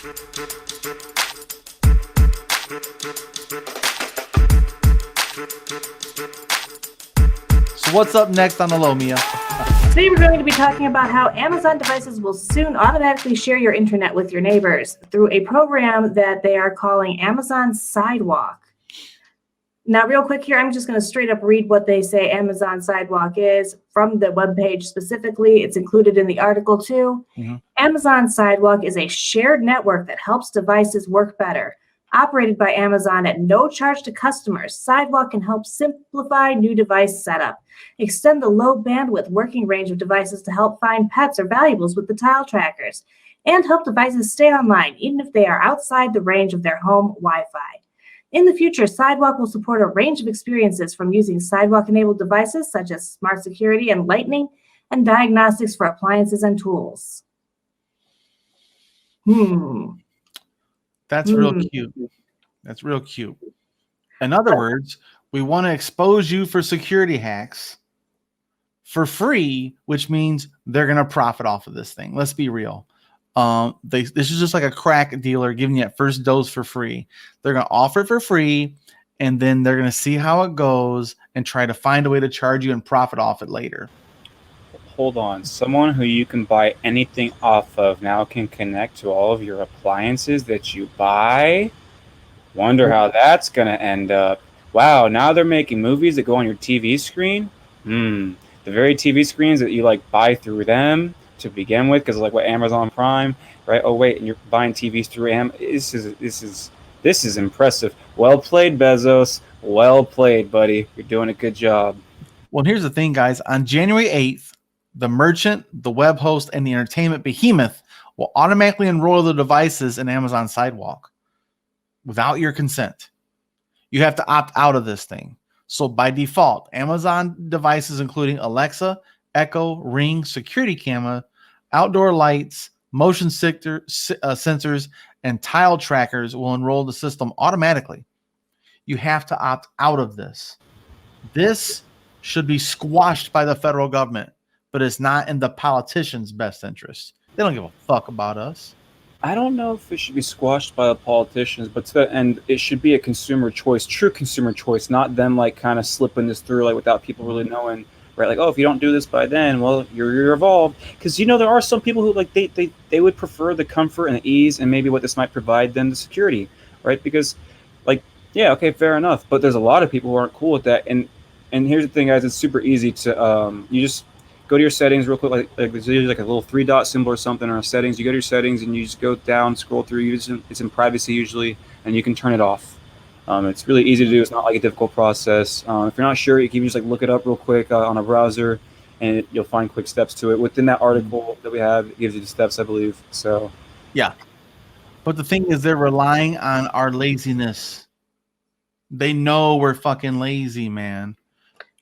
So what's up next on the low, Mia? Today we're going to be talking about how Amazon devices will soon automatically share your internet with your neighbors through a program that they are calling Amazon Sidewalk. Now, real quick here, I'm just going to straight up read what they say Amazon Sidewalk is from the webpage specifically. It's included in the article too. Mm-hmm. Amazon Sidewalk is a shared network that helps devices work better. Operated by Amazon at no charge to customers, Sidewalk can help simplify new device setup, extend the low bandwidth working range of devices to help find pets or valuables with the tile trackers, and help devices stay online even if they are outside the range of their home Wi-Fi. In the future, Sidewalk will support a range of experiences from using Sidewalk-enabled devices such as smart security and lightning, and diagnostics for appliances and tools. That's real cute. That's real cute. In other words, we want to expose you for security hacks for free, which means they're going to profit off of this thing. Let's be real. This is just like a crack dealer giving you that first dose for free. They're going to offer it for free, and then they're going to see how it goes and try to find a way to charge you and profit off it later. Hold on. Someone who you can buy anything off of now can connect to all of your appliances that you buy. Wonder how that's going to end up. Wow, now they're making movies that go on your TV screen. The very TV screens that you like buy through them to begin with, because like what Amazon Prime, right? Oh wait, and you're buying TVs through This is impressive. Well played, Bezos. Well played, buddy. You're doing a good job. Well, here's the thing, guys. On January 8th, the merchant, the web host, and the entertainment behemoth will automatically enroll the devices in Amazon Sidewalk without your consent. You have to opt out of this thing. So by default, Amazon devices including Alexa, Echo, Ring, security camera, outdoor lights, motion sensors, and tile trackers will enroll the system automatically. You have to opt out of this. This should be squashed by the federal government, but it's not in the politicians' best interest. They don't give a fuck about us. I don't know if it should be squashed by the politicians, but to the end, it should be a consumer choice, true consumer choice, not them like kind of slipping this through like without people really knowing, right? Like, oh, if you don't do this by then, well, you're involved. Because there are some people who like they would prefer the comfort and the ease and maybe what this might provide them the security, right? Because like, yeah, okay, fair enough. But there's a lot of people who aren't cool with that. And here's the thing, guys, it's super easy to you just go to your settings real quick, like there's usually like a little 3-dot symbol or something on settings. You go to your settings and you just go down, scroll through. It's in privacy usually, and you can turn it off. It's really easy to do. It's not like a difficult process. If you're not sure, you can just like look it up real quick on a browser, and you'll find quick steps to it. Within that article that we have, it gives you the steps, I believe. So yeah, but the thing is, they're relying on our laziness. They know we're fucking lazy, man,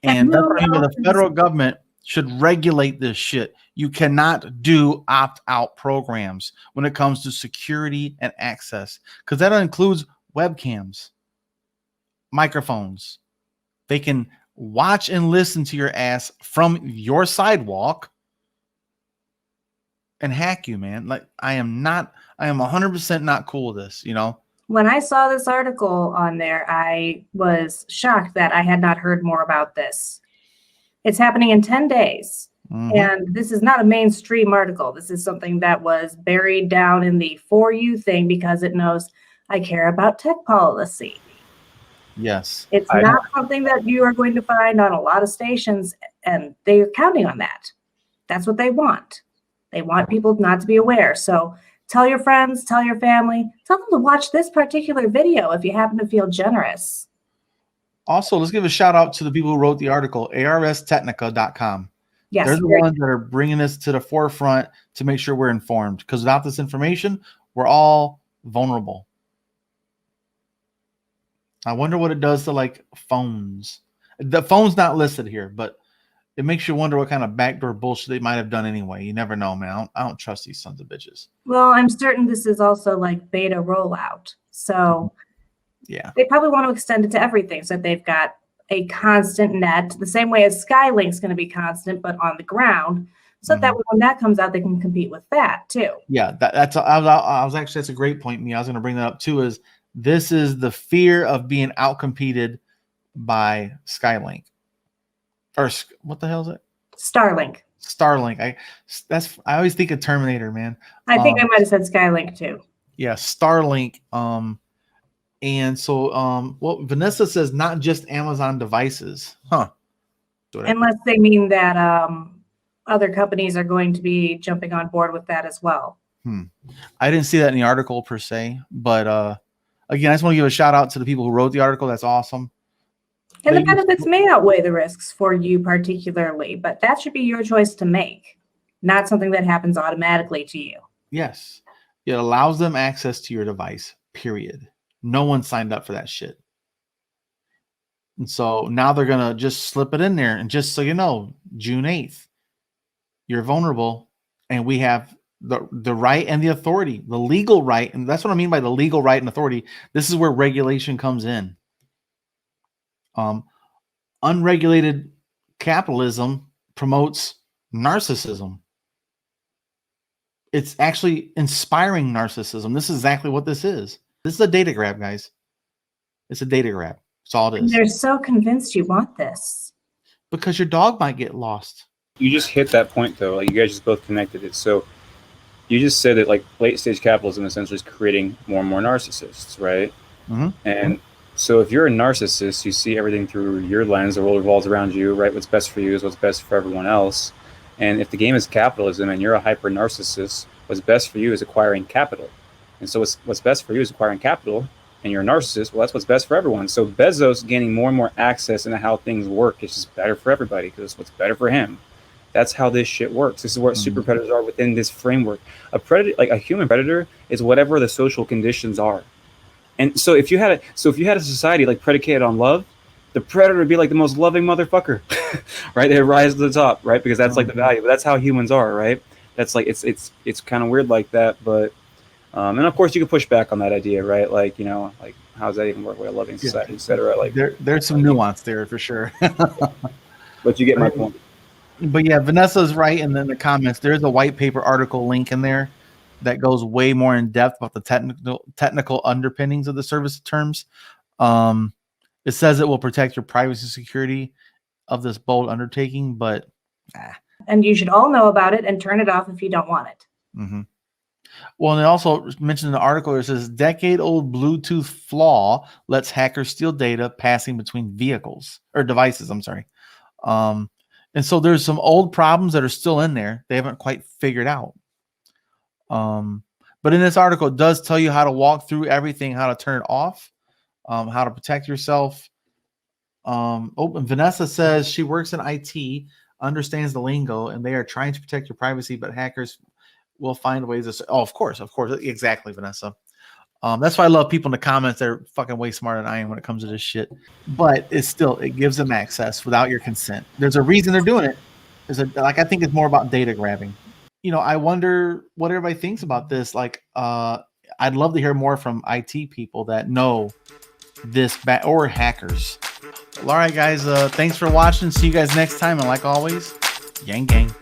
and that's why the federal government should regulate this shit. You cannot do opt-out programs when it comes to security and access, because that includes webcams, microphones. They can watch and listen to your ass from your sidewalk and hack you, man. Like I am 100% not cool with this, When I saw this article on there, I was shocked that I had not heard more about this. It's happening in 10 days. Mm-hmm. And this is not a mainstream article. This is something that was buried down in the For You thing because it knows I care about tech policy. Yes. It's not something that you are going to find on a lot of stations, and they're counting on that. That's what they want. They want people not to be aware. So tell your friends, tell your family, tell them to watch this particular video if you happen to feel generous. Also, let's give a shout out to the people who wrote the article, arstechnica.com. Yes, they're the ones that are bringing this to the forefront to make sure we're informed, because without this information, we're all vulnerable. I wonder what it does to like phones. The phone's not listed here, but it makes you wonder what kind of backdoor bullshit they might have done anyway. You never know, man. I don't trust these sons of bitches. Well, I'm certain this is also like beta rollout. So yeah, they probably want to extend it to everything so that they've got a constant net, the same way as Skylink's going to be constant, but on the ground. So that when that comes out, they can compete with that too. Yeah, that's a great point, Mia. I was going to bring that up too. Is this is the fear of being outcompeted by Skylink, or what the hell is it? Starlink. Starlink. I always think of Terminator, man. I think I might have said Skylink too. Yeah, Starlink. And so well, Vanessa says not just Amazon devices, huh? Unless they mean that other companies are going to be jumping on board with that as well. I didn't see that in the article per se, but again, I just want to give a shout out to the people who wrote the article. That's awesome. And the benefits may outweigh the risks for you particularly, but that should be your choice to make, not something that happens automatically to you. Yes. It allows them access to your device, period. No one signed up for that shit. And so now they're going to just slip it in there. And just so you know, June 8th, you're vulnerable. And we have the right and the authority, the legal right. And that's what I mean by the legal right and authority. This is where regulation comes in. Unregulated capitalism promotes narcissism. It's actually inspiring narcissism. This is exactly what this is. This is a data grab, guys. It's a data grab. That's all it is. They're so convinced you want this. Because your dog might get lost. You just hit that point, though. Like, you guys just both connected it. So you just said that, like, late-stage capitalism essentially is creating more and more narcissists, right? Mm-hmm. And so if you're a narcissist, you see everything through your lens. The world revolves around you, right? What's best for you is what's best for everyone else. And if the game is capitalism and you're a hyper-narcissist, what's best for you is acquiring capital. And so what's best for you is acquiring capital, and you're a narcissist, well, that's what's best for everyone. So Bezos gaining more and more access into how things work is just better for everybody because it's what's better for him. That's how this shit works. This is what super predators are within this framework. A predator, like a human predator, is whatever the social conditions are. And so if you had a society like predicated on love, the predator would be like the most loving motherfucker, right? They rise to the top, right? Because that's like the value. But that's how humans are, right? That's like it's kind of weird like that, but and of course you can push back on that idea, right? Like, you know, like how does that even work with a loving society, etc. Like there's some nuance there for sure. But you get my point. But yeah, Vanessa's right, and then the comments, there's a white paper article link in there that goes way more in depth about the technical underpinnings of the service terms. It says it will protect your privacy and security of this bold undertaking, but and you should all know about it and turn it off if you don't want it. Mm-hmm. Well, and it also mentioned in the article, it says decade-old Bluetooth flaw lets hackers steal data passing between vehicles or devices. I'm sorry. And so there's some old problems that are still in there. They haven't quite figured out. But in this article, it does tell you how to walk through everything, how to turn it off, how to protect yourself. And Vanessa says she works in IT, understands the lingo, and they are trying to protect your privacy, but hackers will find ways to. Oh, of course, exactly, Vanessa. That's why I love people in the comments that are fucking way smarter than I am when it comes to this shit. But it gives them access without your consent. There's a reason they're doing it. I think it's more about data grabbing. You know, I wonder what everybody thinks about this. Like, I'd love to hear more from IT people that know this or hackers. Well, all right, guys. Thanks for watching. See you guys next time. And like always, gang gang.